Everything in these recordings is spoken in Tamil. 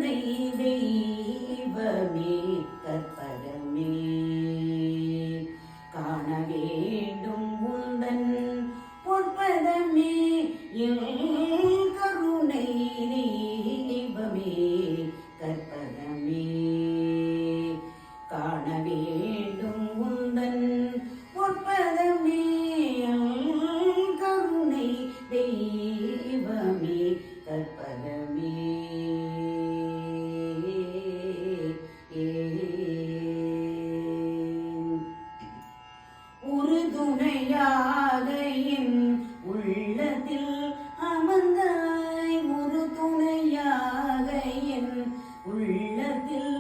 கருணை தெய்வமே கற்பகமே காண வேண்டும் உந்தன் பொற்பதமே கருணை தெய்வமே கற்பகமே காண வேண்டும் உந்தன் பொற்பதமே கருணை தெய்வமே கற்பகமே உறுதுணையாக என் உள்ளத்தில் அமர்ந்தாய் உறுதுணையாக என் உள்ளத்தில்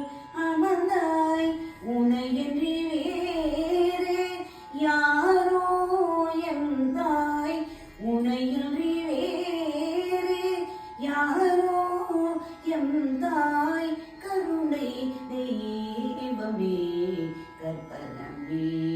அமர்ந்தாய் உனையன்றி வேறு யாரோ என் தாய் உனையன்றி வேறு யாரோ என் தாய் கருணை தெய்வமே கற்பகமே